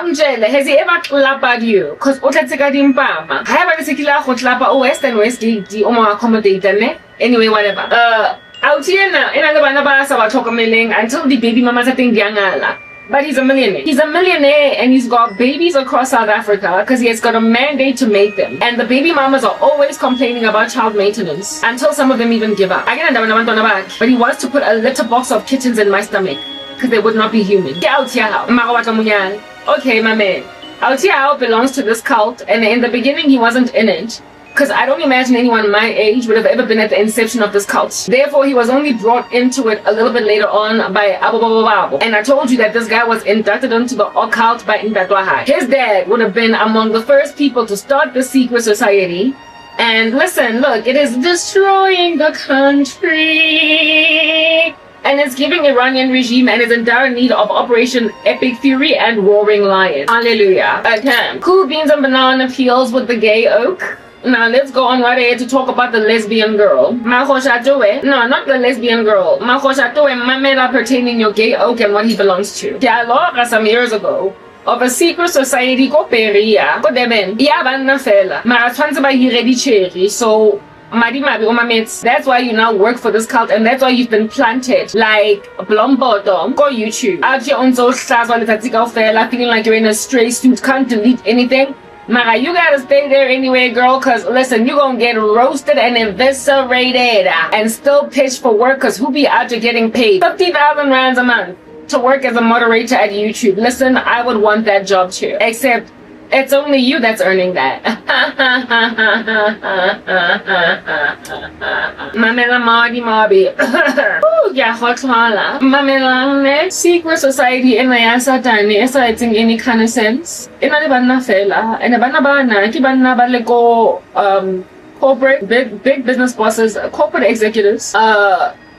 Angela, has he ever clapped you? Because Otatikadimpama. I have a particular hot lapper West and West the Oma accommodator, ne? Anyway, whatever. Out here now, in other Banabas about Chocomeling until the baby mamas I think Yangala. But he's a millionaire. He's a millionaire and he's got babies across South Africa because he has got a mandate to make them. And the baby mamas are always complaining about child maintenance until some of them even give up. But he wants to put a litter box of kittens in my stomach because they would not be human. Get out here. Okay, my man. Out here belongs to this cult, and in the beginning he wasn't in it. Because I don't imagine anyone my age would have ever been at the inception of this cult. Therefore, he was only brought into it a little bit later on by Abu Babu. And I told you that this guy was inducted into the occult by Ndadwahai. His dad would have been among the first people to start the secret society. And listen, look, it is destroying the country. And it's giving Iranian regime and is in dire need of Operation Epic Fury and Roaring Lion. Hallelujah. Okay. Cool beans and banana peels with the gay oak. Now let's go on right ahead to talk about the lesbian girl. No, not the lesbian girl. Mamela pertaining your gay oak and what he belongs to. Dialogue some years ago of a secret society ko Peria. Ko deben. Ya banna fela. Mara tshwantse ba hiredi cherry. So that's why you now work for this cult, and that's why you've been planted like Blombodo. Go YouTube. Out your own social feeling like you're in a stray suit, can't delete anything. Mara, you gotta stay there anyway, girl, cause listen, you gonna get roasted and eviscerated and still pitch for work, cause who be out here getting paid 50,000 rands a month to work as a moderator at YouTube. Listen, I would want that job too, except it's only you that's earning that. Mamela Mardi Marby. Ooh, yeah, hotala. Mamela, secret society in the Satani, in any kind of sense. In a fela, and a banabana, Kibana Balego, corporate, big business bosses, corporate executives,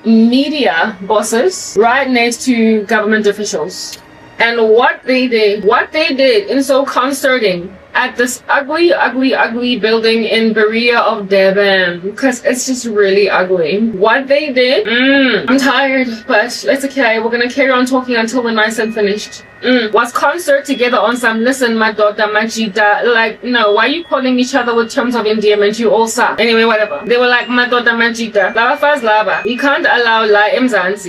media bosses, right next to government officials. And what they did in so concerning at this ugly building in Berea of Devon, because it's just really ugly. What they did, I'm tired, but it's okay. We're gonna carry on talking until we're nice and finished. Was concert together on some, listen, my daughter, Majida, like, no, why are you calling each other with terms of endearment? You all suck. Anyway, whatever. They were like, my daughter, Majida, lava fast lava. We can't allow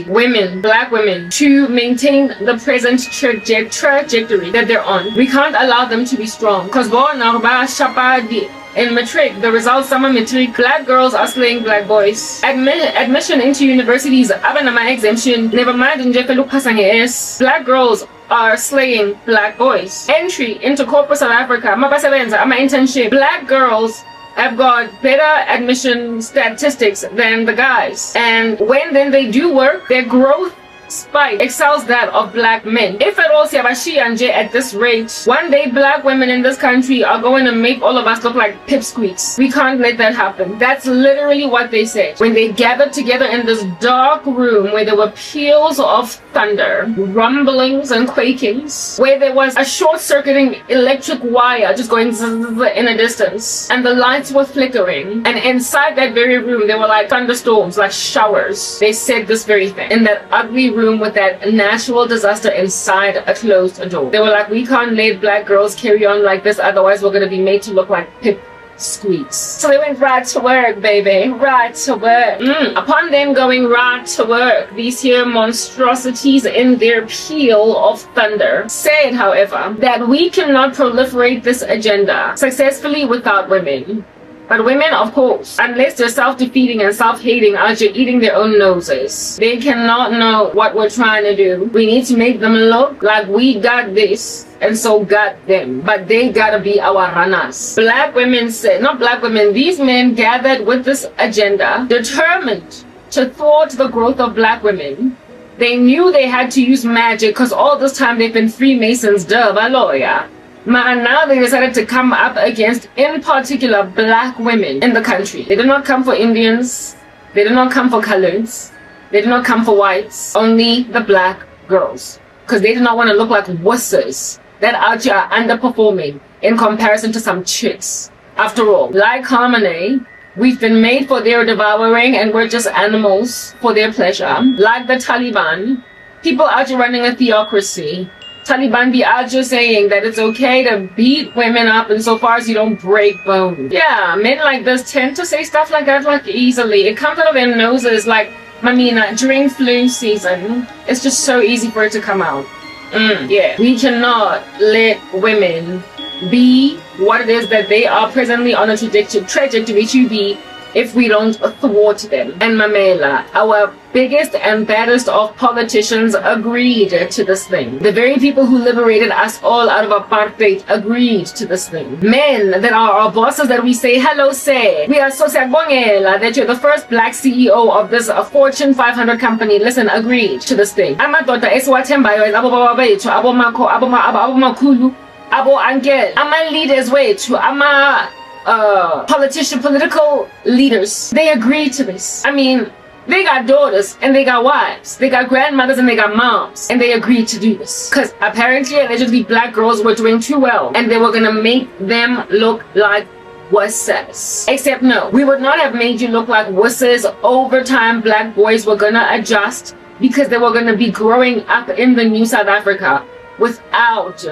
women, black women, to maintain the present trajectory that they're on. We can't allow them to be strong. Because in matric, the results summer matric, black girls are slaying black boys. Admission into universities, abanama exemption, never mind in black girls are slaying black boys. Entry into corporate South Africa, internship, black girls have got better admission statistics than the guys. And when then they do work, their growth spike excels that of black men. If at all Siabashi and Jay at this rate, one day black women in this country are going to make all of us look like pipsqueaks. We can't let that happen. That's literally what they said when they gathered together in this dark room where there were peals of thunder, rumblings and quakings, where there was a short-circuiting electric wire just going in a distance, and the lights were flickering, and inside that very room there were like thunderstorms, like showers. They said this very thing in that ugly room with that natural disaster inside a closed door. They were like, we can't let black girls carry on like this, otherwise we're going to be made to look like pipsqueaks. So they went right to work, baby, right to work. Upon them going right to work, these here monstrosities in their peal of thunder said, however, that we cannot proliferate this agenda successfully without women. But women, of course, unless they're self-defeating and self-hating, are just eating their own noses. They cannot know what we're trying to do. We need to make them look like we got this, and so got them. But they gotta be our runners. Black women said, not black women, these men gathered with this agenda, determined to thwart the growth of black women. They knew they had to use magic, because all this time they've been Freemasons, lawyer. Now they decided to come up against, in particular, black women in the country. They did not come for Indians. They did not come for coloreds. They did not come for whites. Only the black girls. Because they did not want to look like wusses that out here are underperforming in comparison to some chicks. After all, like Khamenei, we've been made for their devouring and we're just animals for their pleasure. Like the Taliban, people out here running a theocracy. Taliban be out just saying that it's okay to beat women up insofar as you don't break bones. Yeah, men like this tend to say stuff like that like easily. It comes out of their noses like, Mamina, during flu season, it's just so easy for it to come out. Yeah, we cannot let women be what it is that they are presently on a trajectory to be if we don't thwart them. And Mamela, our biggest and baddest of politicians, agreed to this thing. The very people who liberated us all out of apartheid agreed to this thing. Men that are our bosses that we say hello say, we are so siyabongela that you're the first black CEO of this Fortune 500 company. Listen, agreed to this thing. Amadoda esiwathembayo abo baba bethu, abo makho, abo makhulu, abo uncle, ama leaders wethu, ama political leaders, they agreed to this. I mean, they got daughters and they got wives, they got grandmothers and they got moms, and they agreed to do this because apparently allegedly black girls were doing too well and they were gonna make them look like wusses. Except no, we would not have made you look like wusses. Over time, black boys were gonna adjust because they were gonna be growing up in the new South Africa without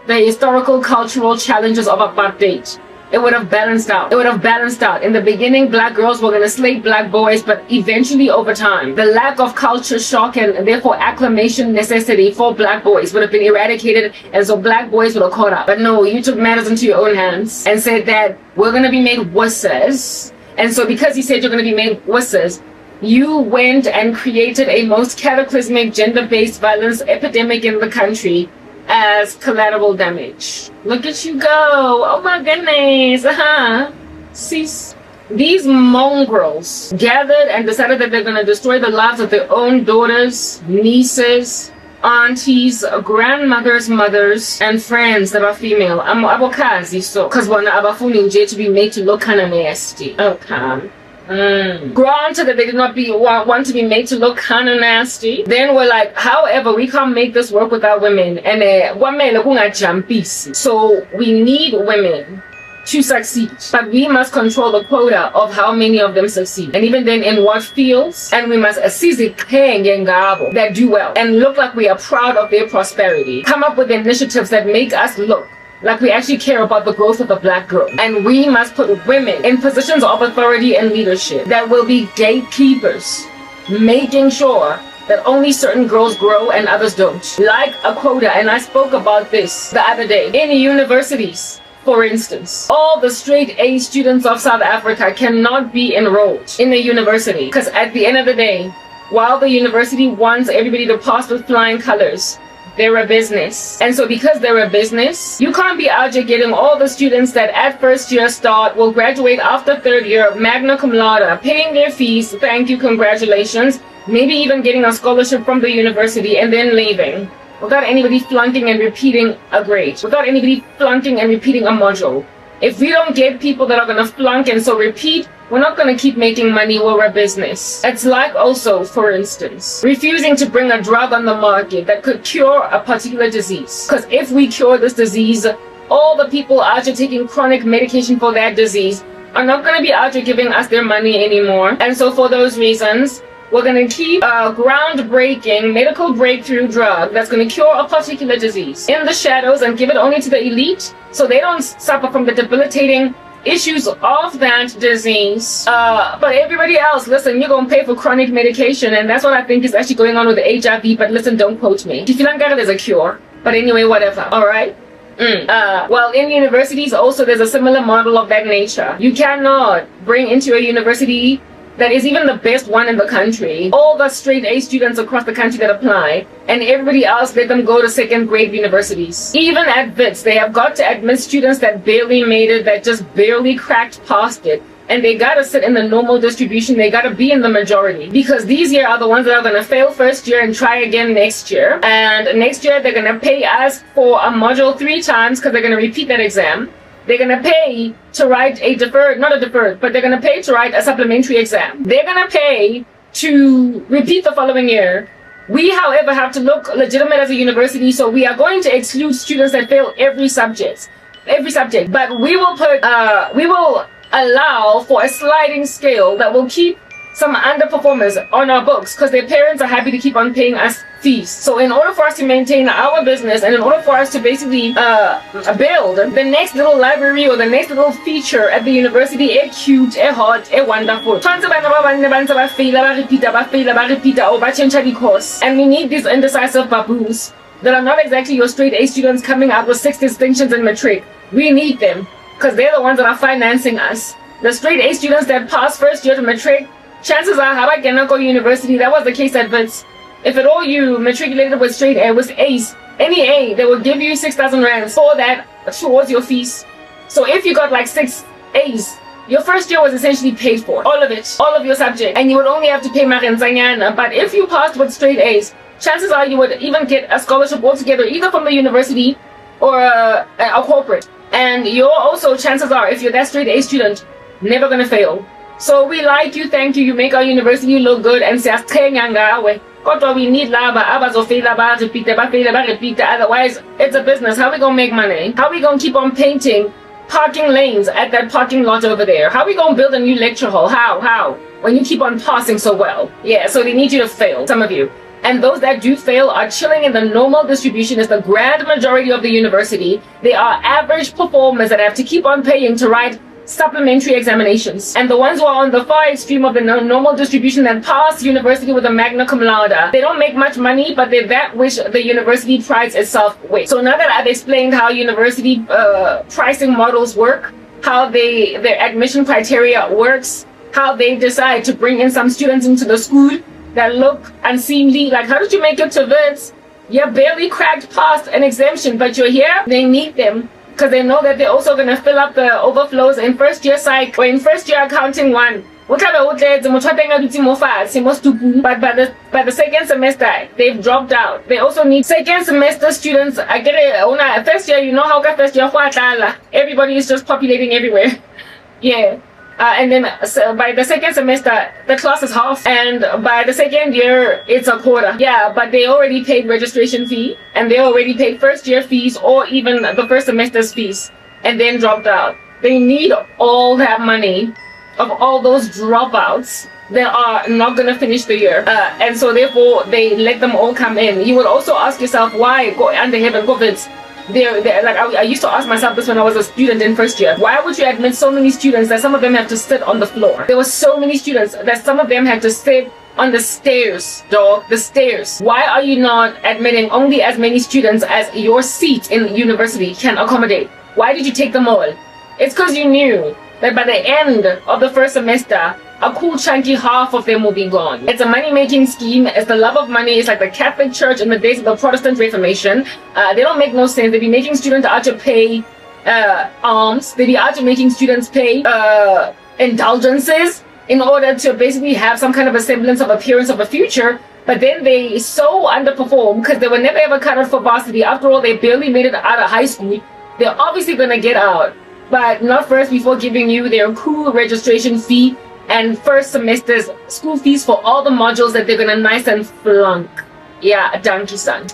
the historical cultural challenges of apartheid. It would have balanced out. It would have balanced out. In the beginning, black girls were going to slay black boys, but eventually over time, the lack of culture shock and therefore acclamation necessity for black boys would have been eradicated, and so black boys would have caught up. But no, you took matters into your own hands and said that we're going to be made wusses. And so because you said you're going to be made wusses, you went and created a most cataclysmic gender-based violence epidemic in the country as collateral damage. Look at you go. Oh my goodness. See, these mongrels gathered and decided that they're going to destroy the lives of their own daughters, nieces, aunties, grandmothers, mothers, and friends that are female. Abokazi, so because one abafuni nje to be made to look kind of nasty. Okay. Granted that they did not want to be made to look kind of nasty, then we're like, however, we can't make this work without women, and so we need women to succeed, but we must control the quota of how many of them succeed, and even then in what fields. And we must assist that do well and look like we are proud of their prosperity, come up with initiatives that make us look like we actually care about the growth of the black girl. And we must put women in positions of authority and leadership that will be gatekeepers, making sure that only certain girls grow and others don't. Like a quota, and I spoke about this the other day. In universities, for instance, all the straight A students of South Africa cannot be enrolled in a university because at the end of the day, while the university wants everybody to pass with flying colors, they're a business. And so because they're a business, you can't be out here getting all the students that at first year start will graduate after third year magna cum laude, paying their fees, thank you, congratulations, maybe even getting a scholarship from the university and then leaving without anybody flunking and repeating a grade, without anybody flunking and repeating a module. If we don't get people that are going to flunk and so repeat, we're not going to keep making money. We're a business. It's like also, for instance, refusing to bring a drug on the market that could cure a particular disease. Because if we cure this disease, all the people out here taking chronic medication for that disease are not going to be out here giving us their money anymore. And so for those reasons, we're going to keep a groundbreaking medical breakthrough drug that's going to cure a particular disease in the shadows and give it only to the elite so they don't suffer from the debilitating issues of that disease. But everybody else, listen, you're going to pay for chronic medication, and that's what I think is actually going on with the HIV, but listen, don't quote me. There's a cure. But anyway, whatever. All right? Well, in universities also, there's a similar model of that nature. You cannot bring into a university that is even the best one in the country all the straight A students across the country that apply, and everybody else let them go to second grade universities. Even at WITS, they have got to admit students that barely made it, that just barely cracked past it, and they gotta sit in the normal distribution. They gotta be in the majority, because these year are the ones that are gonna fail first year and try again next year. And next year they're gonna pay us for a module 3 times because they're gonna repeat that exam. They're going to pay to write but they're going to pay to write a supplementary exam. They're going to pay to repeat the following year. We, however, have to look legitimate as a university, so we are going to exclude students that fail every subject. But we will allow for a sliding scale that will keep some underperformers on our books because their parents are happy to keep on paying us fees. So in order for us to maintain our business and in order for us to basically build the next little library or the next little feature at the university, cute, hot, wonderful. Course. And we need these indecisive baboons that are not exactly your straight A students coming out with 6 distinctions in matric. We need them because they're the ones that are financing us. The straight A students that pass first year to matric, chances are how I cannot go to university. That was the case at Wits. If at all you matriculated with straight A, with A's, any A, they will give you 6,000 rands for that towards your fees. So if you got like 6 A's, your first year was essentially paid for. All of it, all of your subject, and you would only have to pay Marenzanyana. But if you passed with straight A's, chances are you would even get a scholarship altogether, either from the university or a corporate. And you're also, chances are, if you're that straight A student, never gonna fail. So we like you, thank you, you make our university look good, and say, kodwa we need laba, abazofela, repeat, otherwise it's a business. How we gonna make money? How we gonna keep on painting parking lanes at that parking lot over there? How we gonna build a new lecture hall? How? When you keep on passing so well. Yeah, so they need you to fail, some of you. And those that do fail are chilling in the normal distribution as the grand majority of the university. They are average performers that have to keep on paying to write supplementary examinations. And the ones who are on the far extreme of the normal distribution that pass university with a magna cum laude, they don't make much money, but they're that which the university prides itself with. So now that I've explained how university pricing models work, how their admission criteria works, how they decide to bring in some students into the school that look unseemly, like how did you make it to Wits? You barely cracked past an exemption, but you're here. They need them because they know that they're also going to fill up the overflows in first year psych or in first year accounting 1. But by the second semester, they've dropped out. They also need second semester students. I get it. First year, you know how first year, everybody is just populating everywhere. Yeah. And then by the second semester, the class is half, and by the second year, it's a quarter. Yeah, but they already paid registration fee, and they already paid first year fees, or even the first semester's fees, and then dropped out. They need all that money of all those dropouts that are not going to finish the year. And so therefore, they let them all come in. You would also ask yourself, why go under heaven COVID? Like I used to ask myself this when I was a student in first year. Why would you admit so many students that some of them have to sit on the floor? There were so many students that some of them had to sit on the stairs, dog. The stairs. Why are you not admitting only as many students as your seat in university can accommodate? Why did you take them all? It's because you knew that by the end of the first semester, a cool chunky half of them will be gone. It's a money-making scheme. It's the love of money. It's like the Catholic Church in the days of the Protestant Reformation. They don't make no sense. They be making students out to pay alms. They be out to making students pay indulgences in order to basically have some kind of a semblance of appearance of a future. But then they so underperform because they were never ever cut out for varsity. After all, they barely made it out of high school. They're obviously going to get out, but not first before giving you their cool registration fee and first semester's school fees for all the modules that they're gonna nice and flunk. Yeah, donkey son.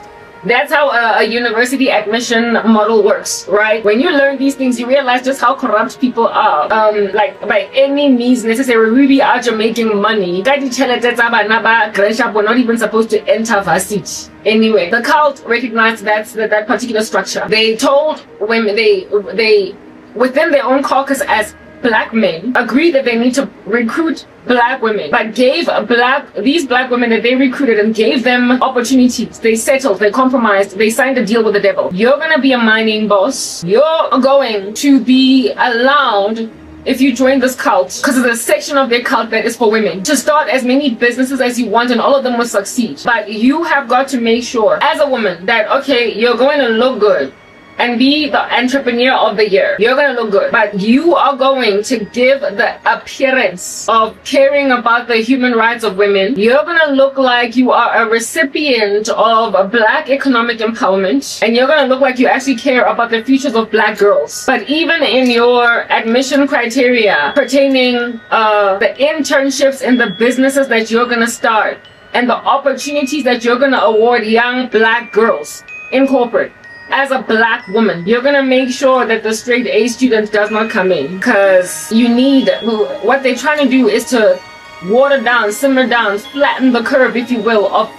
That's how a university admission model works, right? When you learn these things, you realize just how corrupt people are. Like by any means necessary, we are just making money. We're not even supposed to enter varsity. Anyway, the cult recognized that particular structure. They told women, they within their own caucus as black men agreed that they need to recruit black women, but gave these black women that they recruited and gave them opportunities. They settled, they compromised, they signed a deal with the devil. You're gonna be a mining boss. You're going to be allowed, if you join this cult, because there's a section of their cult that is for women, to start as many businesses as you want and all of them will succeed. But you have got to make sure as a woman that, okay, you're going to look good and be the entrepreneur of the year. You're gonna look good, but you are going to give the appearance of caring about the human rights of women. You're gonna look like you are a recipient of black economic empowerment, and you're gonna look like you actually care about the futures of black girls. But even in your admission criteria pertaining the internships in the businesses that you're gonna start and the opportunities that you're gonna award young black girls in corporate, as a black woman, you're gonna make sure that the straight A student does not come in, because you need, what they're trying to do is to water down, simmer down, flatten the curve, if you will, of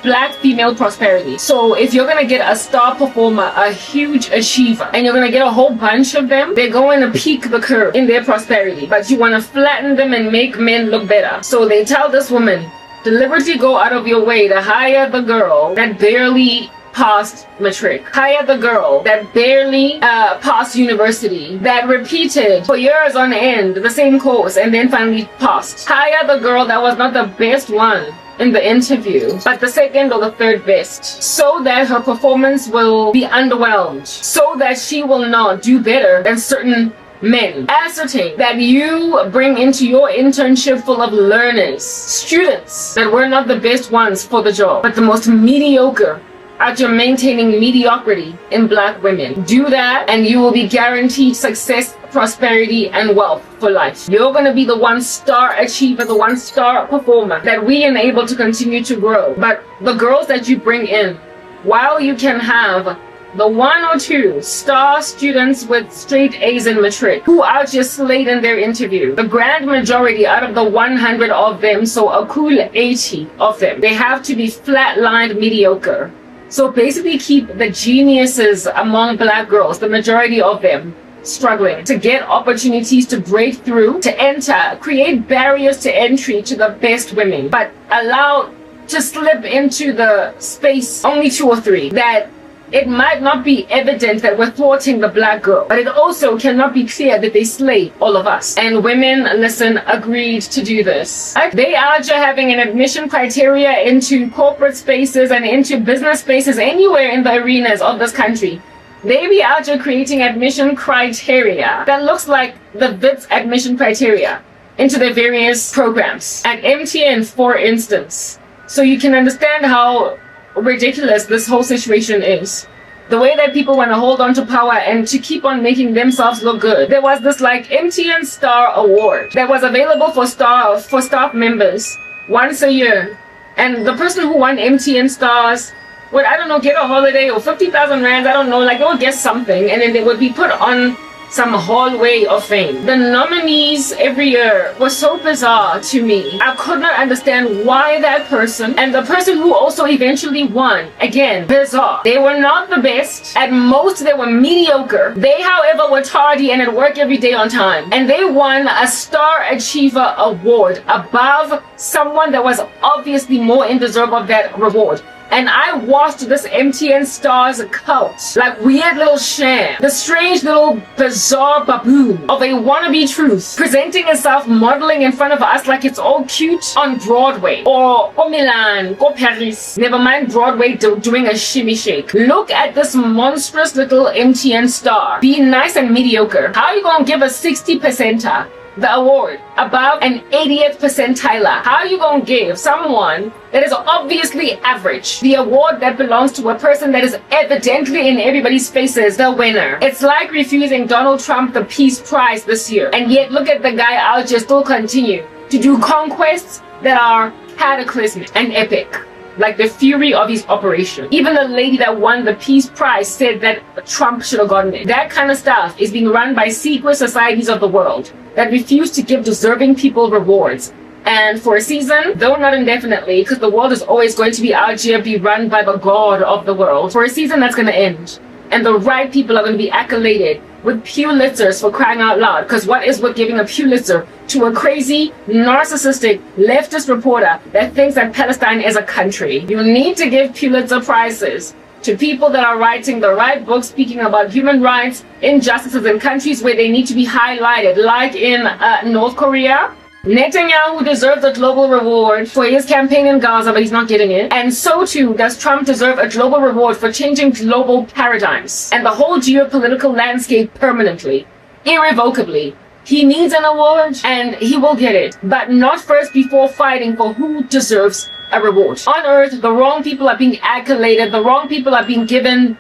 black female prosperity. So if you're gonna get a star performer, a huge achiever, and you're gonna get a whole bunch of them, they're going to peak the curve in their prosperity. But you want to flatten them and make men look better. So they tell this woman, deliberately go out of your way to hire the girl that barely passed matric, hire the girl that barely passed university, that repeated for years on end the same course and then finally passed, hire the girl that was not the best one in the interview, but the second or the third best, so that her performance will be underwhelmed, so that she will not do better than certain men. Ascertain that you bring into your internship full of learners, students that were not the best ones for the job, but the most mediocre, at your maintaining mediocrity in black women. Do that and you will be guaranteed success, prosperity, and wealth for life. You're going to be the one star achiever, the one star performer that we enable to continue to grow. But the girls that you bring in, while you can have the 1 or 2 star students with straight A's in matric who are just slayed in their interview, the grand majority out of the 100 of them, so a cool 80 of them, they have to be flatlined mediocre. So basically keep the geniuses among black girls, the majority of them, struggling to get opportunities to break through, to enter, create barriers to entry to the best women, but allow to slip into the space only 2 or 3 that it might not be evident that we're thwarting the black girl, but it also cannot be clear that they slay all of us. And women, listen, agreed to do this. They are just having an admission criteria into corporate spaces and into business spaces anywhere in the arenas of this country. They be out here creating admission criteria that looks like the VITS admission criteria into their various programs. At MTN, for instance. So you can understand how ridiculous this whole situation is. The way that people want to hold on to power and to keep on making themselves look good. There was this like MTN Star Award that was available for staff members once a year. And the person who won MTN Stars would, I don't know, get a holiday or 50,000 rands, I don't know, like they would get something and then they would be put on some hallway of fame. The nominees every year was so bizarre to me. I could not understand why that person and the person who also eventually won, again, bizarre. They were not the best. At most, they were mediocre. They, however, were tardy and at work every day on time. And they won a Star Achiever Award above someone that was obviously more in deserve of that reward. And I watched this MTN Stars cult, like weird little sham, the strange little bizarre baboon of a wannabe truth, presenting itself modeling in front of us like it's all cute on Broadway or Milan or Paris. Never mind Broadway doing a shimmy shake. Look at this monstrous little MTN star, being nice and mediocre. How are you gonna give a 60 percenter the award above an 80th percentiler? How are you gonna give someone that is obviously average the award that belongs to a person that is evidently in everybody's faces the winner? It's like refusing Donald Trump the Peace Prize this year, and yet look at the guy out there still continue to do conquests that are cataclysmic and epic, like the fury of his operation. Even the lady that won the Peace Prize said that Trump should have gotten it. That kind of stuff is being run by secret societies of the world that refuse to give deserving people rewards. And for a season, though not indefinitely, because the world is always going to be out here, be run by the God of the world. For a season, that's going to end. And the right people are going to be accoladed with Pulitzers, for crying out loud. Because what is with giving a Pulitzer to a crazy, narcissistic, leftist reporter that thinks that Palestine is a country? You need to give Pulitzer prizes to people that are writing the right books, speaking about human rights, injustices in countries where they need to be highlighted, like in North Korea. Netanyahu deserves a global reward for his campaign in Gaza, but he's not getting it. And so too does Trump deserve a global reward for changing global paradigms and the whole geopolitical landscape permanently, irrevocably. He needs an award and he will get it, but not first before fighting for who deserves a reward. On earth, the wrong people are being accoladed, the wrong people are being given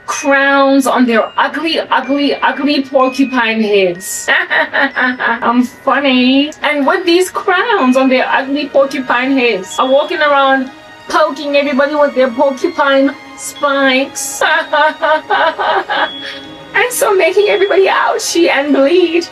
crowns on their ugly porcupine heads. I'm funny. And with these crowns on their ugly porcupine heads, are walking around poking everybody with their porcupine spikes. And so making everybody ouchie and bleed.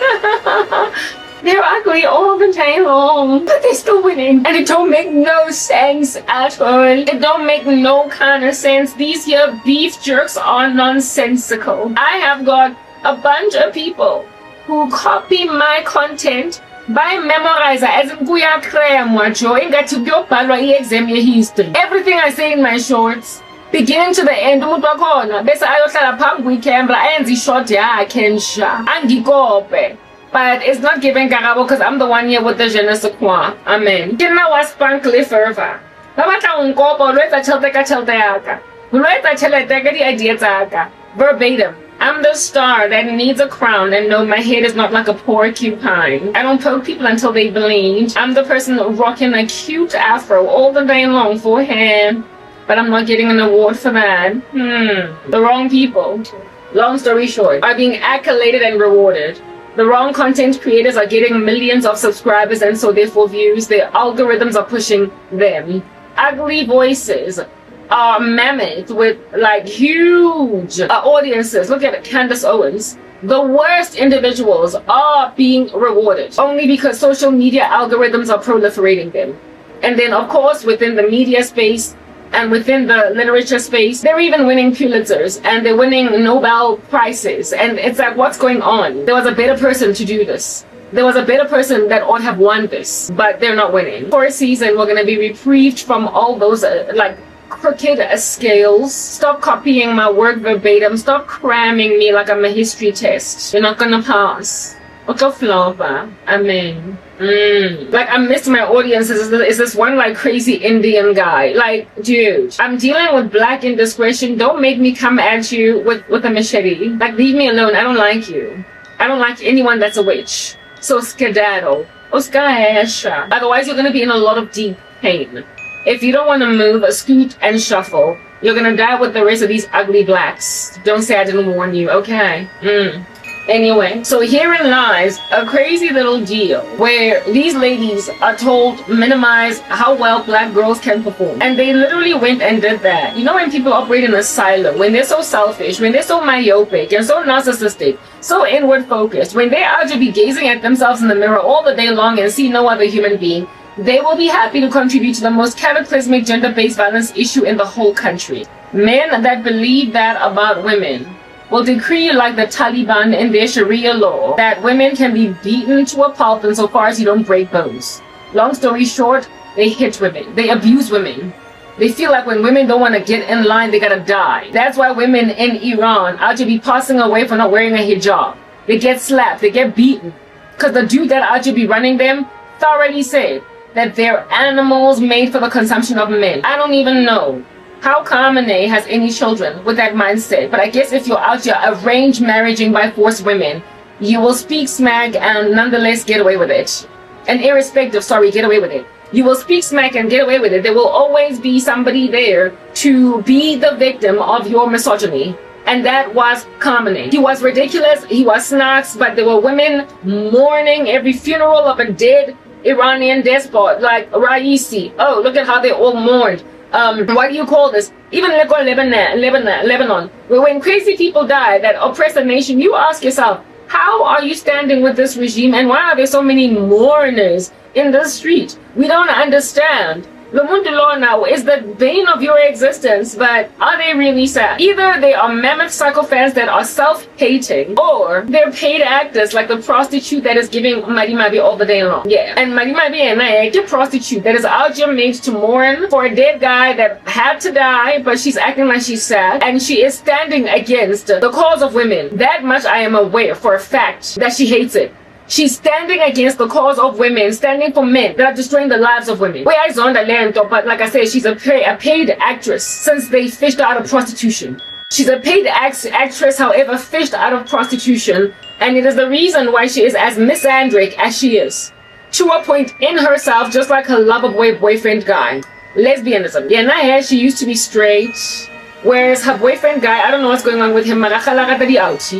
They're ugly all the day long, but they're still winning. And it don't make no sense at all. It don't make no kind of sense. These here beef jerks are nonsensical. I have got a bunch of people who copy my content by memorizer as in kuyakremwajo ingathi kuyobhalwa i-exam ye-history. Everything I say in my shorts, beginning to the end, umuntu wakhona bese ayohlala phambi kwicamera ayenze ishort yakhe nsha angikope. But it's not giving karabo because I'm the one here with the je ne sais quoi. Amen. Ke nna wa sparkle fervor. Ba batla go nkopa lo etsa tšhelete ka tšhelete yaka. Lo etsa tšhelete ka di-idea tsaka. Verbatim. I'm the star that needs a crown, and no, my head is not like a porcupine. I don't poke people until they bleed. I'm the person rocking a cute afro all the day long for him, but I'm not getting an award for that. The wrong people, long story short, are being accoladed and rewarded. The wrong content creators are getting millions of subscribers and so therefore views. Their algorithms are pushing them. Ugly voices are mammoth with like huge audiences. Look at Candace Owens. The worst individuals are being rewarded only because social media algorithms are proliferating them. And then of course within the media space and within the literature space, they're even winning Pulitzers and they're winning Nobel Prizes. And it's like, what's going on? There was a better person to do this. There was a better person that ought have won this, but they're not winning. For a season, we're going to be reprieved from all those like crooked scales. Stop copying my work verbatim. Stop cramming me like I'm a history test. You're not gonna pass. Amen. Like I missed my audience. Is this one like crazy Indian guy? Like, dude, I'm dealing with black indiscretion. Don't make me come at you with a machete. Like, leave me alone. I don't like you. I don't like anyone that's a witch. So skedaddle. Otherwise, you're gonna be in a lot of deep pain. If you don't want to move, scoot and shuffle. You're gonna die with the rest of these ugly blacks. Don't say I didn't warn you, okay? Anyway, so herein lies a crazy little deal where these ladies are told minimize how well black girls can perform. And they literally went and did that. You know when people operate in a silo, when they're so selfish, when they're so myopic and so narcissistic, so inward focused, when they are to be gazing at themselves in the mirror all the day long and see no other human being, they will be happy to contribute to the most cataclysmic gender-based violence issue in the whole country. Men that believe that about women will decree like the Taliban in their Sharia law that women can be beaten to a pulp insofar as you don't break bones. Long story short, they hit women. They abuse women. They feel like when women don't want to get in line, they gotta die. That's why women in Iran are to be passing away for not wearing a hijab. They get slapped, they get beaten. Because the dude that are to be running them thoroughly said that they're animals made for the consumption of men. I don't even know how Khamenei has any children with that mindset. But I guess if you're out here arranged marrying by forced women, you will speak smack and nonetheless get away with it. And irrespective, get away with it. You will speak smack and get away with it. There will always be somebody there to be the victim of your misogyny. And that was Khamenei. He was ridiculous, he was snarks, but there were women mourning every funeral of a dead Iranian despot like Raisi. Oh, look at how they all mourned. What do you call this? Even Lebanon, where when crazy people die that oppress a nation, you ask yourself, how are you standing with this regime and why are there so many mourners in the street? We don't understand. Lumundulo now is the bane of your existence, but are they really sad? Either they are mammoth psychopaths that are self-hating, or they're paid actors like the prostitute that is giving Marimabi all the day long. Yeah, and Marimabi and I, a prostitute that is out here made to mourn for a dead guy that had to die, but she's acting like she's sad, and she is standing against the cause of women. That much I am aware for a fact that she hates it. She's standing against the cause of women, standing for men that are destroying the lives of women. Where I zoned lento, but like I said, she's a paid actress since they fished her out of prostitution. She's a paid actress, however, fished out of prostitution, and it is the reason why she is as misandric as she is. To a point in herself, just like her lover boyfriend guy. Lesbianism. Yeah, she used to be straight. Whereas her boyfriend guy, I don't know what's going on with him.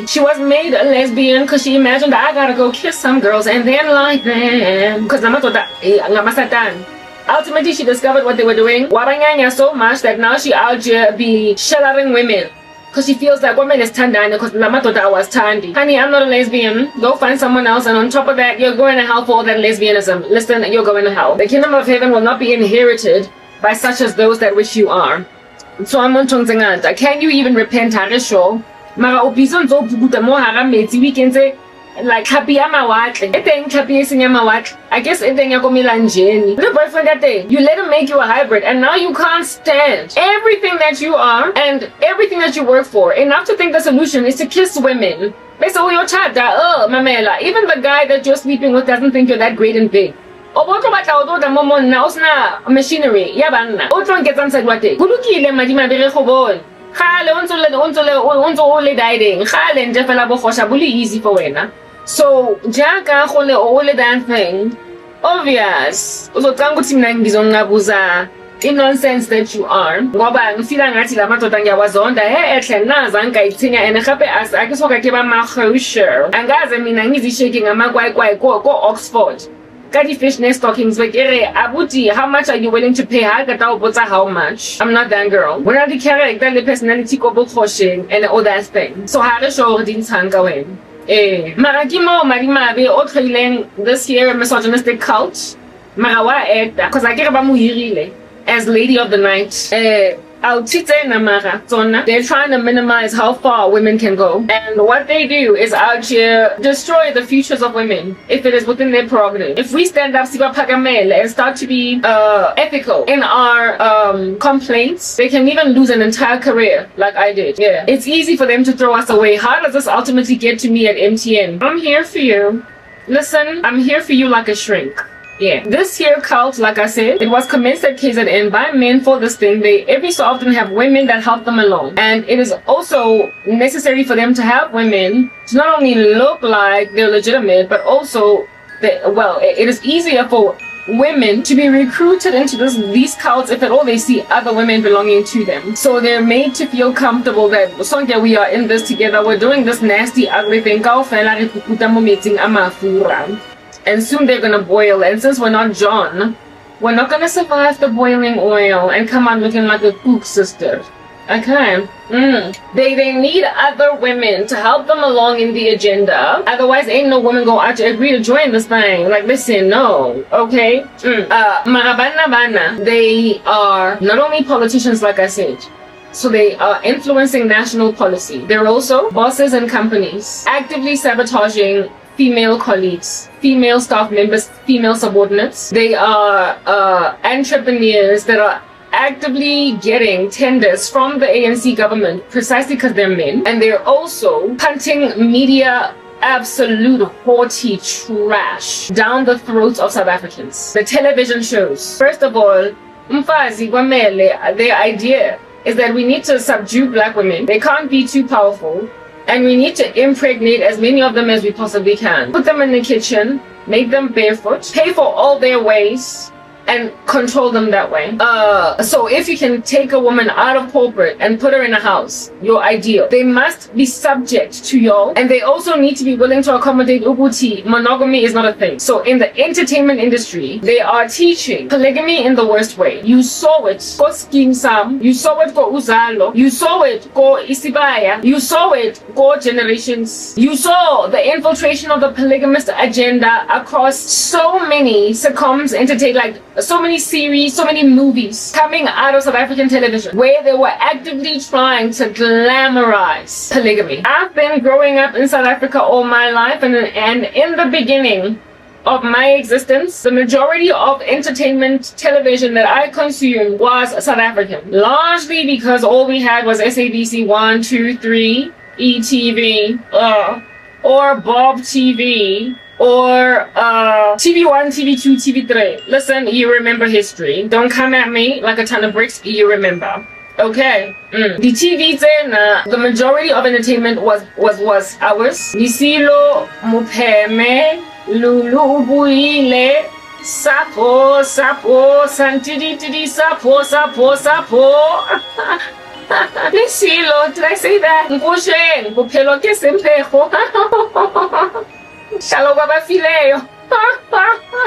She was made a lesbian because she imagined I gotta go kiss some girls and then like them. Because ultimately she discovered what they were doing. Waranganya so much that now she out here be shellering women. Because she feels like women is tandani because Lamato was tandy. Honey, I'm not a lesbian. Go find someone else, and on top of that, you're going to hell for all that lesbianism. Listen, you're going to hell. The kingdom of heaven will not be inherited by such as those that which you are. So I'm on Chongzanganta. Can you even repent? Harisho? Mara opison zo buguta mo harameti. We can say like happy amawatli. Eteng happy amawatli. I guess eteng yako milanjeni. The boyfriend that day, you let him make you a hybrid, and now you can't stand everything that you are and everything that you work for. Enough to think the solution is to kiss women. Basically, your chat that mamela. Even the guy that you're sleeping with doesn't think you're that great and big. Oboto batla odo momo na usna machinery yabana. Otro get answered what day. Kulukile madima bere khobon. Khale onzo le diding. Khale nje fela bo khosha buli easy for wena. So jaka khole all that thing. Obvious. Uzotanga ukuthi mina ngizongabuza nonsense that you are. Ngoba ngifila ngathi la madoda ngiyawazonda ehle naza ngayithinya ene gape as akisoka ke ba makhosher. Angaze mina ngizisheke ngamakwaikwai ko Oxford. Kadi fishnet stockings bekere abuti, how much are you willing to pay? How much? I'm not that girl. We're not the character, the personality ko bullshit and all that thing. So how to show din sangawen. Maragimo marimabe otrailing this here misogynistic cult. Marawa ekta cause I get about muhirile as lady of the night. They're trying to minimize how far women can go, and what they do is out here destroy the futures of women if it is within their prerogative. If we stand up and start to be ethical in our complaints, they can even lose an entire career like I did. Yeah, it's easy for them to throw us away. How does this ultimately get to me at MTN? I'm here for you. Listen, I'm here for you like a shrink. Yeah, this here cult, like I said, it was commenced at KZN by men for this thing. They every so often have women that help them along, and it is also necessary for them to have women to not only look like they're legitimate, but also it is easier for women to be recruited into these cults if at all they see other women belonging to them. So they're made to feel comfortable that Sonja, we are in this together, we're doing this nasty ugly thing, and soon they're gonna boil, and since we're not John, we're not gonna survive the boiling oil and come out looking like a cook sister. Okay. They need other women to help them along in the agenda. Otherwise, ain't no woman go out to agree to join this thing. Like, listen, no. Okay. Marabana bana. They are not only politicians, like I said. So they are influencing national policy. They're also bosses and companies, actively sabotaging female colleagues, female staff members, female subordinates. They are entrepreneurs that are actively getting tenders from the ANC government precisely because they're men. And they're also punting media absolute haughty trash down the throats of South Africans. The television shows. First of all, Mfazi Gwamele, their idea is that we need to subdue black women. They can't be too powerful. And we need to impregnate as many of them as we possibly can. Put them in the kitchen, make them barefoot, pay for all their ways, and control them that way. So if you can take a woman out of corporate and put her in a house, you're ideal. They must be subject to y'all, and they also need to be willing to accommodate Ubuti. Monogamy is not a thing. So in the entertainment industry, they are teaching polygamy in the worst way. You saw it go Skim Sam, you saw it go Uzalo, you saw it go Isibaya, you saw it go Generations. You saw the infiltration of the polygamist agenda across so many sitcoms, so many series, so many movies coming out of South African television where they were actively trying to glamorize polygamy. I've been growing up in South Africa all my life, and in the beginning of my existence, the majority of entertainment television that I consumed was South African. Largely because all we had was SABC 1, 2, 3, ETV, or Bob TV, or TV1, TV2, TV3. Listen, you remember history. Don't come at me like a ton of bricks, you remember. Okay. The TV then, the majority of entertainment was ours. Nisilo, Mupeme, Lulu Buile, Sapo, Santidi, Sapo. Nisilo, did I say that? Ngushen, Bupelo Kesempejo.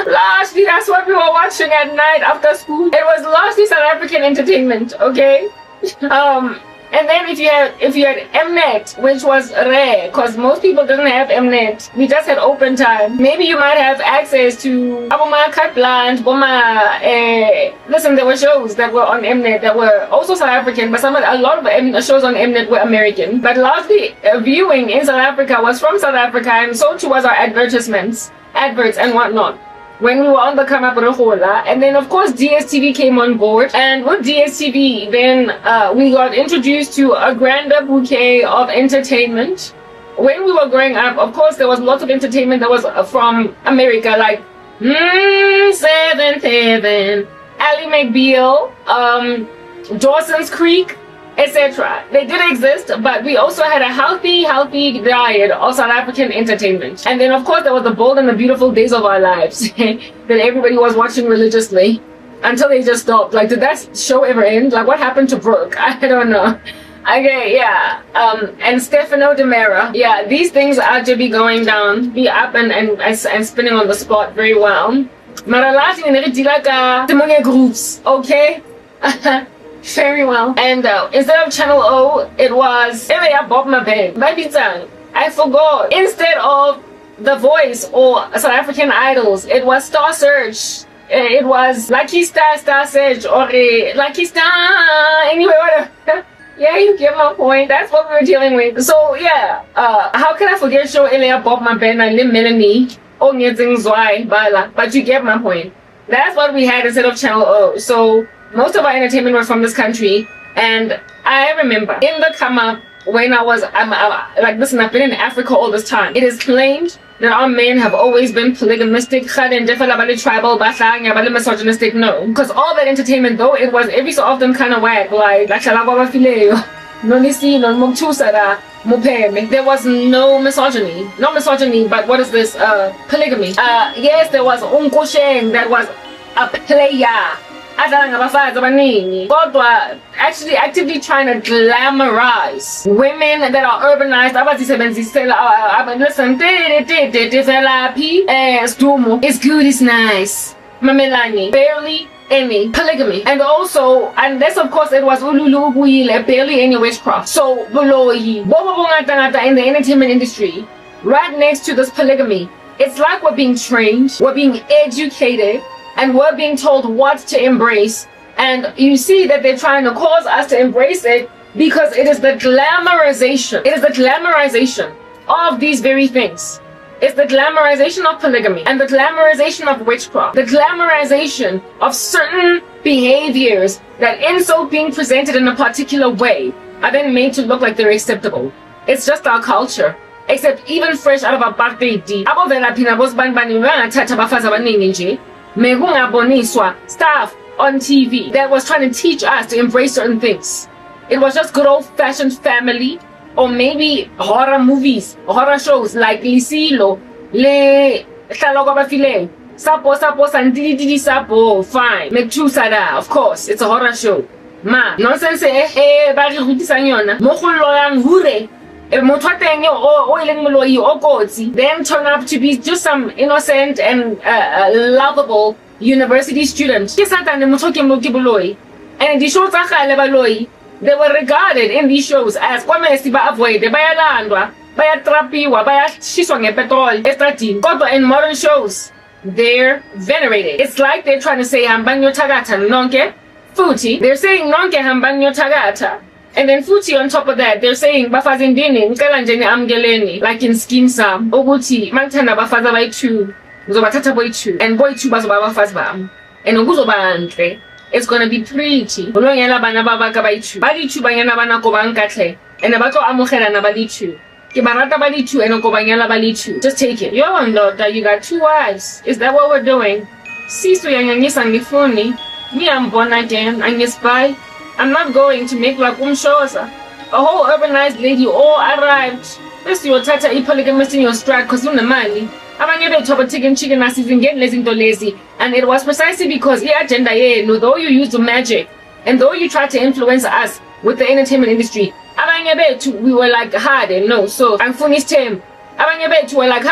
Largely, that's what we were watching at night after school. It was largely South African entertainment, okay? And then if you had Mnet, which was rare, because most people didn't have Mnet. We just had open time. Maybe you might have access to Aboma Cut Blanche, Boma. Listen, there were shows that were on Mnet that were also South African, but a lot of shows on Mnet were American. But largely viewing in South Africa was from South Africa, and so too was our adverts and whatnot. When we were on the Kamapurahola, and then of course DSTV came on board, and with DSTV then we got introduced to a grander bouquet of entertainment. When we were growing up, of course there was lots of entertainment that was from America, like 7th Heaven, Ally McBeal, Dawson's Creek, etc. They did exist, but we also had a healthy diet of South African entertainment. And then of course there was the bold and the beautiful days of our lives that everybody was watching religiously until they just stopped. Like, did that show ever end? Like, what happened to Brooke? I don't know. Okay, yeah. And Stefano Demera. Yeah, these things are to be going down, be up and spinning on the spot very well. Maralati and groups, okay? Very well. And instead of Channel O, it was Bob Mabeng. I forgot. Instead of The Voice or South African Idols, it was Star Search. It was Lucky Star Search, or Lucky Star. Anyway, whatever. Yeah, you get my point. That's what we were dealing with. So yeah, how can I forget show Bob Mabeng and Lim Melanie? But you get my point. That's what we had instead of Channel O. So most of our entertainment was from this country, and I remember in the come up when listen, I've been in Africa all this time. It is claimed that our men have always been polygamistic, tribal, misogynistic. No, because all that entertainment, though it was every so often kind of whack, like there was no misogyny. Not misogyny, but what is this? Polygamy. Yes, there was Unko Sheng that was a player. Actually actively trying to glamorize women that are urbanized. Listen, it's good, it's nice. Mamelani, barely any polygamy. And also, unless of course it was barely any witchcraft. So below in the entertainment industry, right next to this polygamy, it's like we're being trained, we're being educated, and we're being told what to embrace. And you see that they're trying to cause us to embrace it because it is the glamorization. It is the glamorization of these very things. It's the glamorization of polygamy and the glamorization of witchcraft. The glamorization of certain behaviors that in so being presented in a particular way are then made to look like they're acceptable. It's just our culture. Except even fresh out of apartheid, stuff on TV that was trying to teach us to embrace certain things. It was just good old-fashioned family, or maybe horror movies, horror shows like Lisilo, Le Tlalogabafile, Sapo Sandidi Sapo, fine. Mekchusada, of course, it's a horror show. Ma, nonsense bari rutisanyona, mokholoyang hure. Then turn up to be just some innocent and lovable university student. And the shows they were regarded in these shows as in modern shows, they're venerated. It's like they're trying to say Hambanyo Tagata Nonke Futi. They're saying Nonke Hambanyo Tagata. And then Futi on top of that, they're saying Bafazindini, Mkalanjeni Amgeleni, like in Skin Sam, Oguti, Mantana Bafaza by 2, Zobatata boy 2, and boy 2 Bazaba Fazbam, and Oguzoba Andre. It's gonna be pretty. Ulonyela bana babaka ba ithu. Ba dithu banyana bana ko bankatle. And abato amogela na ba dithu. Ke barata ba dithu and ko banyana ba dithu. Just take it. You're on that you got 2 wives. Is that what we're doing? Sisu yanyangisa ngifuni. Me I'm born again. Angispy. I'm not going to make like umshosa. A whole urbanized lady all arrived. This your tata polygamist in your stride cause you're the money. And it was precisely because the agenda, though you used magic and though you tried to influence us with the entertainment industry, we were like hard and no, so I'm finished him. We were like,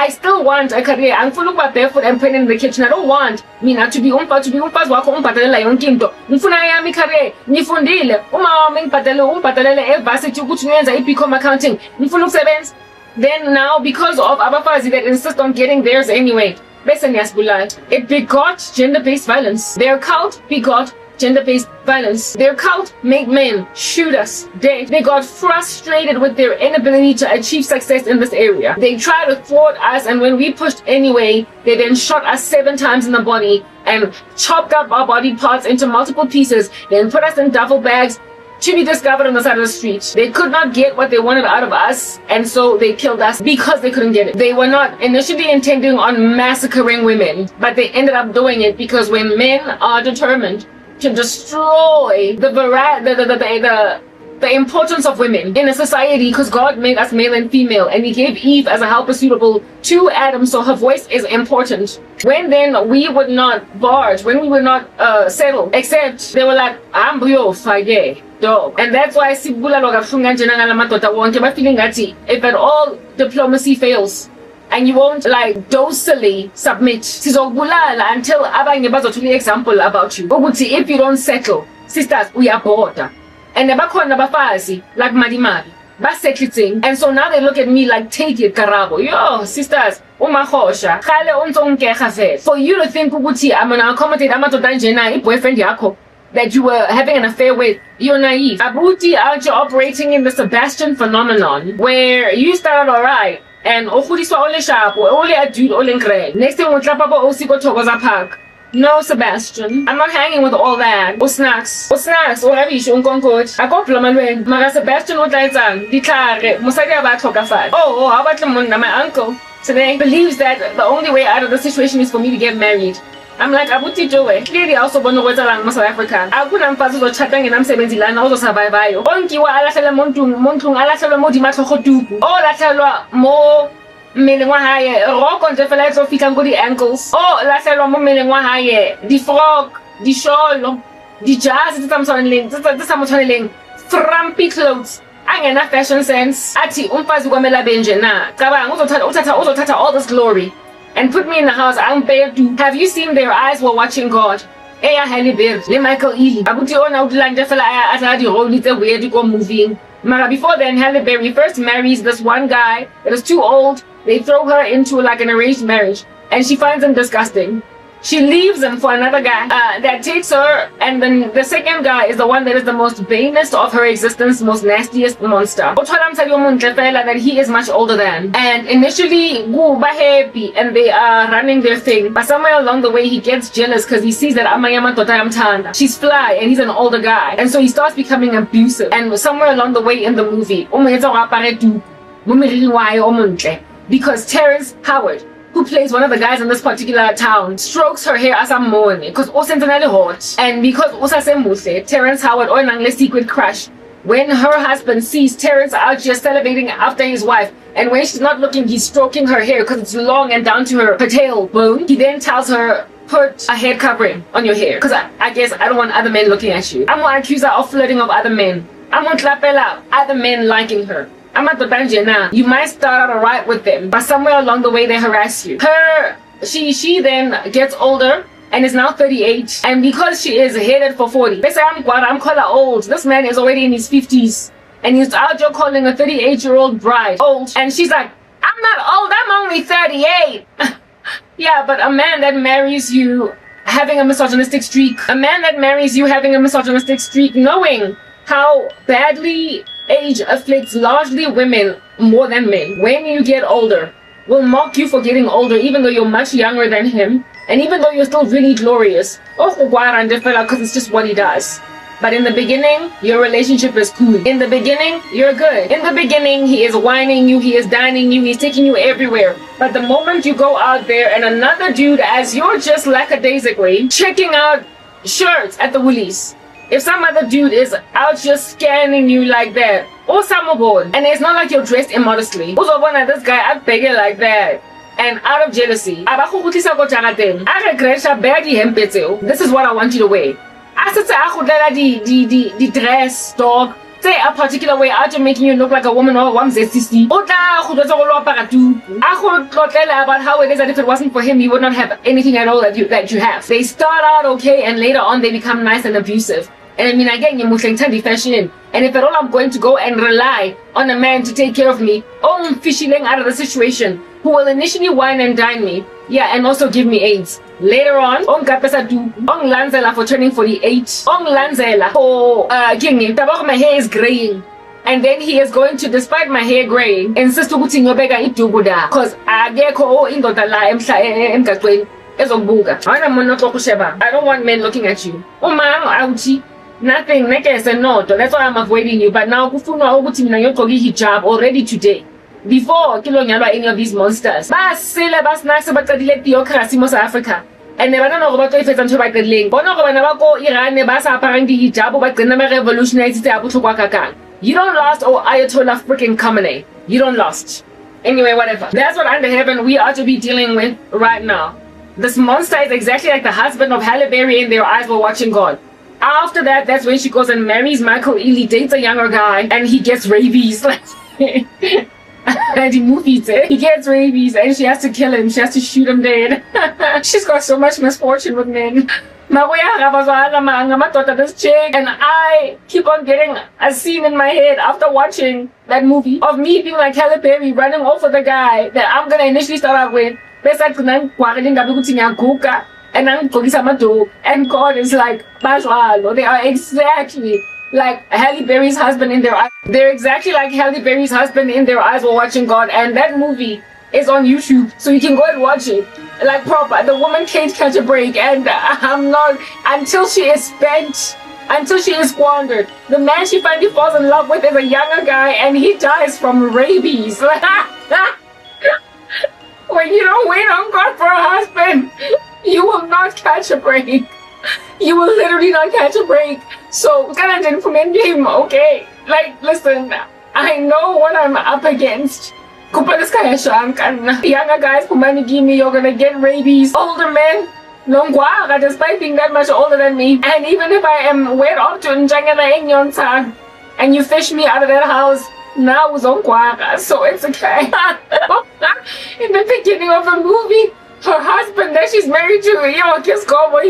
I still want a career. I'm full of barefoot and praying in the kitchen. I don't want mina to be umfazi wakho umbhatalela yonke into. Ngifuna yami career. Ngifundile. Uma wami ngibhatalela evarsity ukuthi ngiyenza i-BCom accounting. Ngifuna ukusebenza. Then now, because of abafazi that insist on getting theirs anyway, it begot gender-based violence. Their cult begot gender-based violence. Their cult made men shoot us dead. They got frustrated with their inability to achieve success in this area. They tried to thwart us, and when we pushed anyway, they then shot us 7 times in the body and chopped up our body parts into multiple pieces, then put us in duffel bags to be discovered on the side of the street. They could not get what they wanted out of us, and so they killed us because they couldn't get it. They were not initially intending on massacring women, but they ended up doing it because when men are determined to destroy the importance of women in a society, because God made us male and female, and He gave Eve as a helper suitable to Adam, so her voice is important. When then we would not barge, when we would not settle, except they were like, I'm fage. Dog. And that's why if at all diplomacy fails and you won't like docilely submit until abanye bazothola example about you ukuthi if you don't settle, sisters, we are bored. And bakhona abafazi like Madimari basettling, and so now they look at me like, take it karabo. Yo sisters, umahosha khale untsonkeha vele. For you to think ukuthi I'm gonna accommodate amadoda njena i-boyfriend yakho that you were having an affair with, you're naive. Abuti out you operating in the Sebastian phenomenon, where you started alright, and okudiswa ole shapo, ole a dude, ole ngre. Next thing we trap up osiko togoza park. No, Sebastian, I'm not hanging with all that. O snacks, whatever you should coach. I go plumalwen. Mara Sebastian what lights on. Diklare, musadi abathoka fat. Oh, how about Lamunda, my uncle today believes that the only way out of the situation is for me to get married. I'm like, abuti Joe, clearly I also bono wetsa lang South Africa. Akuna mfazi uzochatha ngenamsebenzi lana uzosurvive. Onkiwa alahlala montlung alahlala mo dimatlhogo tuku. O lahlelwa mo mmeleng wa hae, roko ntle fela etlo fitla go di ankles. O lahlelwa mo mmeleng wa hae, di frog, di sholo, di jazz tsa motshwaneleng, frumpy clothes. Angena fashion sense. Athi umfazi kwamela benje na. Cabanga uzothatha all this glory and put me in the house. I'm bare to. Have you seen their eyes were watching God? Eya Halle Berry, le Michael Ealy. Abuti ona udlanja fela aya di role tse weird go moving. Mara before then, Halle Berry first marries this one guy that is too old. They throw her into like an arranged marriage, and she finds him disgusting. She leaves him for another guy that takes her, and then the second guy is the one that is the most banest of her existence, most nastiest monster. That he is much older than. And initially, happy, and they are running their thing. But somewhere along the way, he gets jealous because he sees that she's fly, and he's an older guy. And so he starts becoming abusive. And somewhere along the way in the movie, because Terrence Howard, who plays one of the guys in this particular town, strokes her hair as a morning because Osentanale hot. And because Osasemuse, Terrence Howard or Nangle secret crush, when her husband sees Terrence out just salivating after his wife, and when she's not looking, he's stroking her hair because it's long and down to her tailbone, he then tells her, put a head covering on your hair because I guess I don't want other men looking at you. I'm gonna accuse her of flirting of other men. I'm gonna clap other men liking her. You might start out alright with them, but somewhere along the way they harass you. She then gets older and is now 38, and because she is headed for 40, they say I'm calling her old. This man is already in his 50s, and he's out there calling a 38-year-old bride old, and she's like, I'm not old, I'm only 38. Yeah, but a man that marries you having a misogynistic streak, knowing how badly age afflicts largely women more than men. When you get older, will mock you for getting older even though you're much younger than him, and even though you're still really glorious. Because it's just what he does. But in the beginning, your relationship is cool. In the beginning, you're good. In the beginning, he is whining you, he is dining you, he's taking you everywhere. But the moment you go out there and another dude, as you're just lackadaisically checking out shirts at the Woolies, if some other dude is out just scanning you like that, or and it's not like you're dressed immodestly, this guy I beg it like that, and out of jealousy, this is what I want you to wear. I said the dress, dog, say a particular way after making you look like a woman or one sissy. About how it is that if it wasn't for him, you would not have anything at all that you have. They start out okay and later on they become nice and abusive. And I mean, again, you're fashion. And if at all I'm going to go and rely on a man to take care of me, fishing out of the situation, who will initially wine and dine me, yeah, and also give me AIDS. Later on, Lanzela for turning 48, Lanzela for my hair is graying. And then he is going to, despite my hair graying, insist to put in your bag because I don't want men looking at you. Nothing, that's why I'm avoiding you. But now, hijab already today. Before any of these monsters. Theocracy Africa. And never know about if it's until I could link. Iran, you don't lost, oh Ayatollah freaking Khamenei. You don't lost. Anyway, whatever. That's what under heaven we are to be dealing with right now. This monster is exactly like the husband of Halle Berry in Their Eyes Were Watching God. After that, that's when she goes and marries Michael Ealy, dates a younger guy, and he gets rabies. And he gets rabies and she has to kill him. She has to shoot him dead. She's got so much misfortune with men. And I keep on getting a scene in my head after watching that movie of me being like Halle Berry running over the guy that I'm gonna initially start out with. And God is like, they are exactly like Halle Berry's husband in Their Eyes. They're exactly like Halle Berry's husband in Their Eyes Were Watching God. And that movie is on YouTube, so you can go and watch it. Like proper. The woman can't catch a break, and I'm not until she is spent, until she is squandered. The man she finally falls in love with is a younger guy, and he dies from rabies. When you don't wait on God for a husband, you will not catch a break. You will literally not catch a break. So, okay? Like, listen, I know what I'm up against. Younger guys, you're gonna get rabies. Older men, despite being that much older than me. And even if I am wet up to Njangana and you fish me out of that house, now so it's okay. In the beginning of the movie, her husband that she's married to, he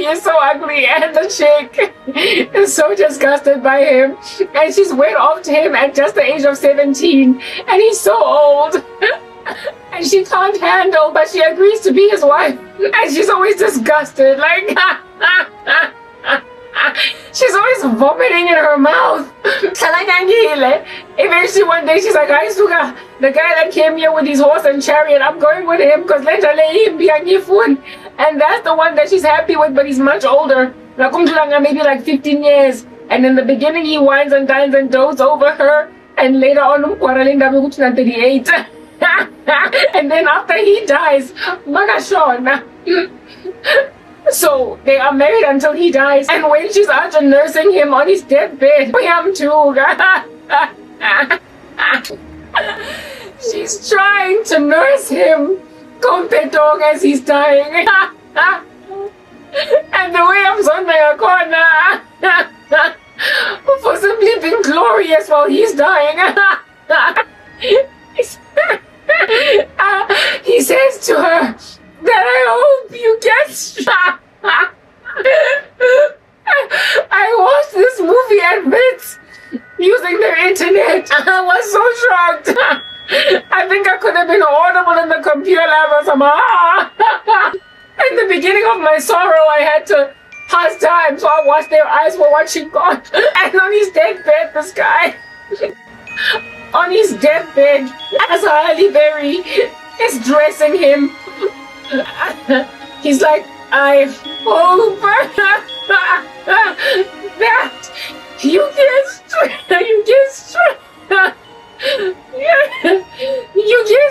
is so ugly, and the chick is so disgusted by him, and she's wed off to him at just the age of 17, and he's so old, and she can't handle, but she agrees to be his wife, and she's always disgusted, like, she's always vomiting in her mouth. Eventually one day she's like, the guy that came here with his horse and chariot, I'm going with him because and that's the one that she's happy with, but he's much older. Maybe like 15 years. And in the beginning he whines and dines and dotes over her, and later on 38. And then after he dies, so they are married until he dies, and when she's out and nursing him on his deathbed, him too. She's trying to nurse him, dog, as he's dying. And the way I'm so corner for simply being glorious while he's dying. He says to her that I hope you get shot. I watched this movie at bits using their internet. I was so shocked. I think I could have been audible in the computer lab or something. In the beginning of my sorrow, I had to pass time, so I watched Their Eyes Were Watching God. And on his deathbed, this guy, on his deathbed, as Halle Berry is dressing him, he's like, I hope that you get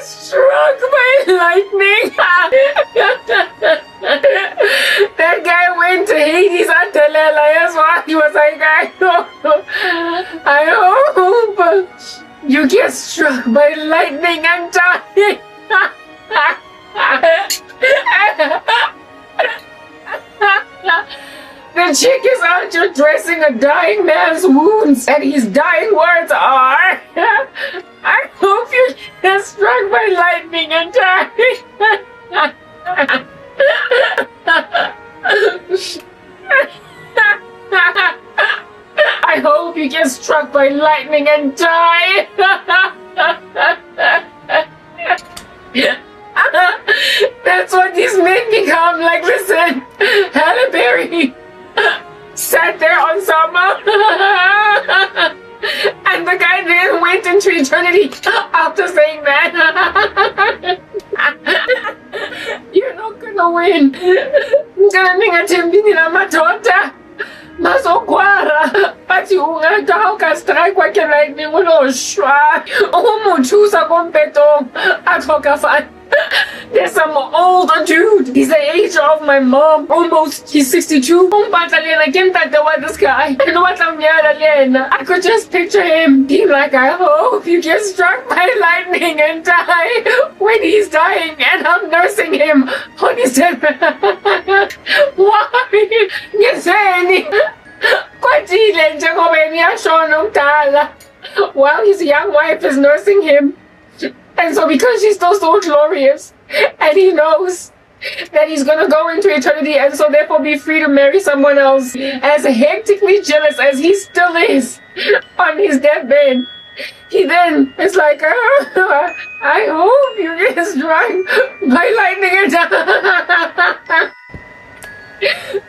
struck by lightning. That guy went to Hades at Telela. That's why he was like, I hope you get struck by lightning and die. The chick is out here dressing a dying man's wounds, and his dying words are, I hope you get struck by lightning and die. I hope you get struck by lightning and die. That's what these men become. Like, listen, Halle Berry sat there on summer, and the guy then went into eternity after saying that. You're not gonna win. Mazokwara bathi ungada ukastrike kwakhe lightning uloshwa umuthusa kompetong atlhokafala. There's some older dude. He's the age of my mom. Almost. He's 62. I this guy. I could just picture him being like, I hope you get struck by lightning and die when he's dying and I'm nursing him on his deathbed. Why? While his young wife is nursing him. And so because she's still so glorious, and he knows that he's gonna go into eternity and so therefore be free to marry someone else, as hectically jealous as he still is on his deathbed, he then is like, I hope you get struck by lightning and die.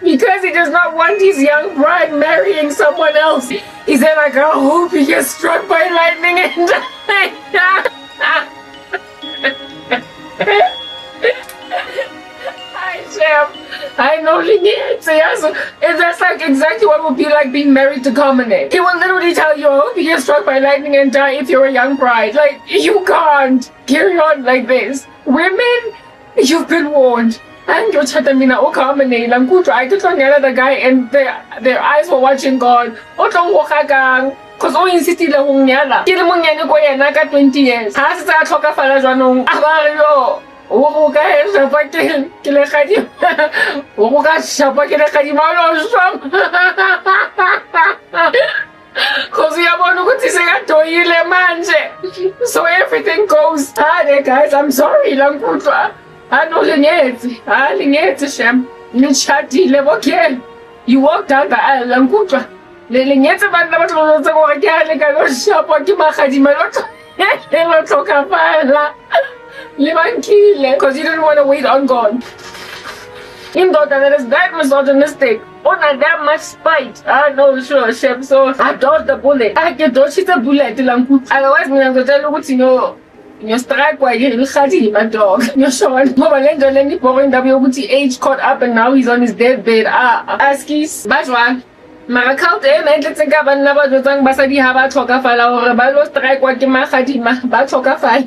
Because he does not want his young bride marrying someone else. He's then like, I hope you get struck by lightning and die. Hi, Sam. I know that's like exactly what would be like being married to Khamenei. He will literally tell you, I hope you get struck by lightning and die if you're a young bride. Like, you can't carry on like this. Women, you've been warned. And you're chatting now, Khamenei, I could the guy and their eyes were watching God. Because all in city la hong nyala. Ke le monyane ko yena ka 20 years. Ha se tsa tlhoka fala jwanong. A ba re yo. O ka shapa ke le khadi. O ka shapa ke le khadi ma lo shwa. Because ya bona ukuthi sekatoyile manje. So everything goes. Hey guys, I'm sorry langkutwa. No linyetsi shem. Nitshadile bokhe. You walk down the aisle langkutwa. Because you don't want to wait on God. In God, that is that misogynistic. Not that much spite. No, sure, Shem. So I dodged the bullet. I get dodged the bullet. Otherwise, I'm going to tell you what you know. Your strike while you're my dog. You're showing age caught up and now he's on his deathbed. Askis, Bajwan. Marakalt let's think about never doing Basadi Haba Tokafala or Balo strike what you Mahadima Batokafal.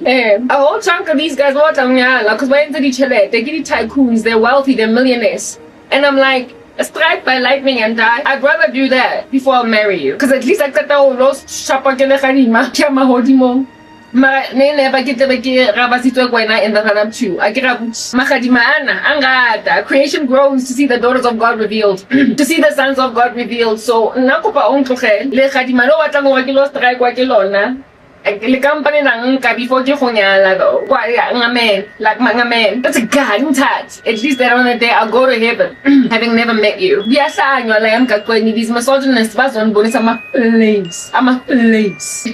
A whole chunk of these guys what because when they get tycoons, they're wealthy, they're millionaires. And I'm like, a strike by lightning and die. I'd rather do that before I'll marry you. Because at least I got the lost Shapakana Hadima, Kama Hodimo. Never get the Rabasito Gwena in the Hanam too. I get up Mahadimaana, Angada. Creation groans to see the daughters of God revealed, to see the sons of God revealed. So, Nakopa Onkohe, Le Hadimano Watango Wakilo strike Wakilona. Le company Nanka before Jehonyala, man, like Mangaman. That's a god touch. At least that on the day I'll go to heaven, having never met you. Biasa, your lamb, these misogynist buzz on Bonis, I'm a place.